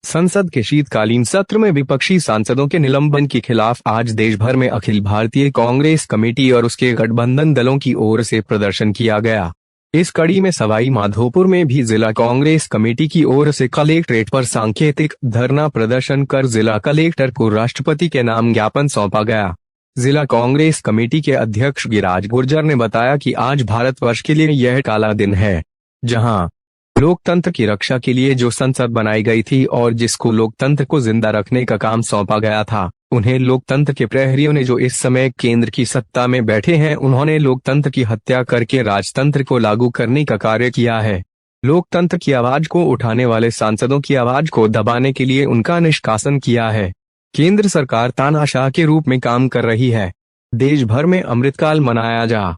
संसद के शीतकालीन सत्र में विपक्षी सांसदों के निलंबन के खिलाफ आज देश भर में अखिल भारतीय कांग्रेस कमेटी और उसके गठबंधन दलों की ओर से प्रदर्शन किया गया। इस कड़ी में सवाई माधोपुर में भी जिला कांग्रेस कमेटी की ओर से कलेक्ट्रेट पर सांकेतिक धरना प्रदर्शन कर जिला कलेक्टर को राष्ट्रपति के नाम ज्ञापन सौंपा गया। जिला कांग्रेस कमेटी के अध्यक्ष गिरिराज गुर्जर ने बताया कि आज भारतवर्ष के लिए यह काला दिन है, जहां लोकतंत्र की रक्षा के लिए जो संसद बनाई गई थी और जिसको लोकतंत्र को जिंदा रखने का काम सौंपा गया था, उन्हें लोकतंत्र के प्रहरियों ने जो इस समय केंद्र की सत्ता में बैठे हैं, उन्होंने लोकतंत्र की हत्या करके राजतंत्र को लागू करने का कार्य किया है। लोकतंत्र की आवाज को उठाने वाले सांसदों की आवाज को दबाने के लिए उनका निष्कासन किया है। केंद्र सरकार तानाशाह के रूप में काम कर रही है। देश भर में अमृतकाल मनाया जा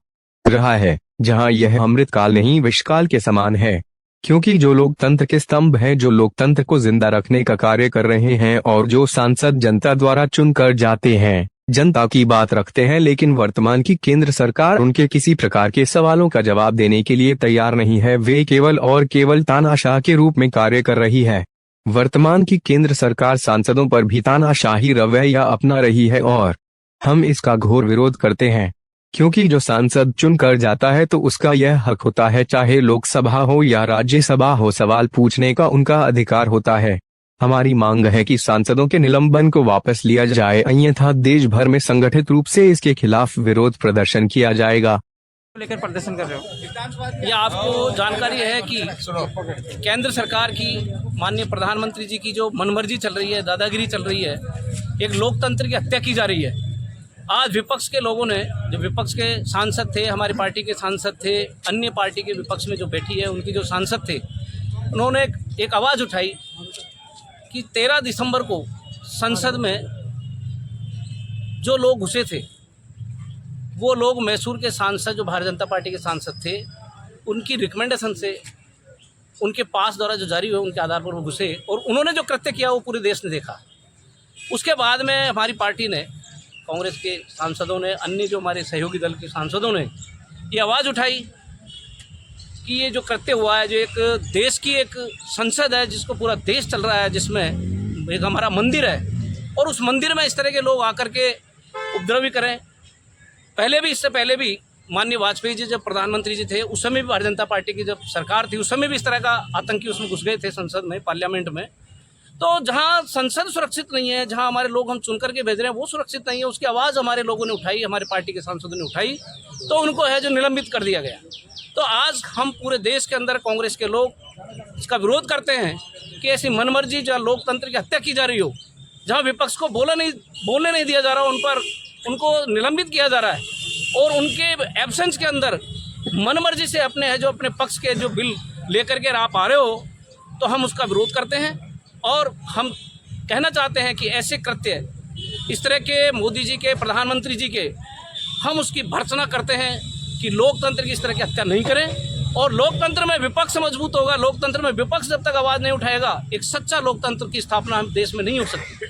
रहा है, जहां यह अमृतकाल नहीं विषकाल के समान है, क्योंकि जो लोकतंत्र के स्तंभ हैं, जो लोकतंत्र को जिंदा रखने का कार्य कर रहे हैं और जो सांसद जनता द्वारा चुनकर जाते हैं, जनता की बात रखते हैं, लेकिन वर्तमान की केंद्र सरकार उनके किसी प्रकार के सवालों का जवाब देने के लिए तैयार नहीं है। वे केवल और केवल तानाशाह के रूप में कार्य कर रही है। वर्तमान की केंद्र सरकार सांसदों पर भी तानाशाही रवैया अपना रही है और हम इसका घोर विरोध करते हैं, क्योंकि जो सांसद चुनकर जाता है तो उसका यह हक होता है, चाहे लोकसभा हो या राज्यसभा हो, सवाल पूछने का उनका अधिकार होता है। हमारी मांग है कि सांसदों के निलंबन को वापस लिया जाए, अन्यथा देश भर में संगठित रूप से इसके खिलाफ विरोध प्रदर्शन किया जाएगा। लेकर प्रदर्शन कर रहे हो, ये आपको जानकारी है कि केंद्र सरकार की माननीय प्रधानमंत्री जी की जो मनमर्जी चल रही है, दादागिरी चल रही है, एक लोकतंत्र की हत्या की जा रही है। आज विपक्ष के लोगों ने, जो विपक्ष के सांसद थे, हमारी पार्टी के सांसद थे, अन्य पार्टी के विपक्ष में जो बैठी है उनकी जो सांसद थे, उन्होंने एक आवाज़ उठाई कि 13 दिसंबर को संसद में जो लोग घुसे थे, वो लोग मैसूर के सांसद, जो भारतीय जनता पार्टी के सांसद थे, उनकी रिकमेंडेशन से, उनके पास द्वारा जो जारी हुए उनके आधार पर वो घुसे और उन्होंने जो कृत्य किया वो पूरे देश ने देखा। उसके बाद में हमारी पार्टी ने, कांग्रेस के सांसदों ने, अन्य जो हमारे सहयोगी दल के सांसदों ने ये आवाज़ उठाई कि ये जो कृत्य हुआ है, जो एक देश की एक संसद है जिसको पूरा देश चल रहा है, जिसमें एक हमारा मंदिर है और उस मंदिर में इस तरह के लोग आकर के उपद्रवी करें। पहले भी, इससे पहले भी माननीय वाजपेयी जी जब प्रधानमंत्री जी थे, उस समय भी भारतीय जनता पार्टी की जब सरकार थी, उस समय भी इस तरह का आतंकी उसमें घुस गए थे संसद में, पार्लियामेंट में। तो जहां संसद सुरक्षित नहीं है, जहां हमारे लोग हम चुन करके भेज रहे हैं वो सुरक्षित नहीं है, उसकी आवाज़ हमारे लोगों ने उठाई, हमारे पार्टी के सांसदों ने उठाई, तो उनको है जो निलंबित कर दिया गया। तो आज हम पूरे देश के अंदर कांग्रेस के लोग इसका विरोध करते हैं कि ऐसी मनमर्जी, जहाँ लोकतंत्र की हत्या की जा रही हो, जहाँ विपक्ष को बोलने नहीं दिया जा रहा, उन पर उनको निलंबित किया जा रहा है और उनके एब्सेंस के अंदर मनमर्जी से अपने पक्ष के जो बिल लेकर के आप आ रहे हो, तो हम उसका विरोध करते हैं। और हम कहना चाहते हैं कि ऐसे कृत्य, इस तरह के मोदी जी के, प्रधानमंत्री जी के, हम उसकी भर्त्सना करते हैं कि लोकतंत्र की इस तरह की हत्या नहीं करें। और लोकतंत्र में विपक्ष मजबूत होगा, लोकतंत्र में विपक्ष जब तक आवाज़ नहीं उठाएगा, एक सच्चा लोकतंत्र की स्थापना हम देश में नहीं हो सकती।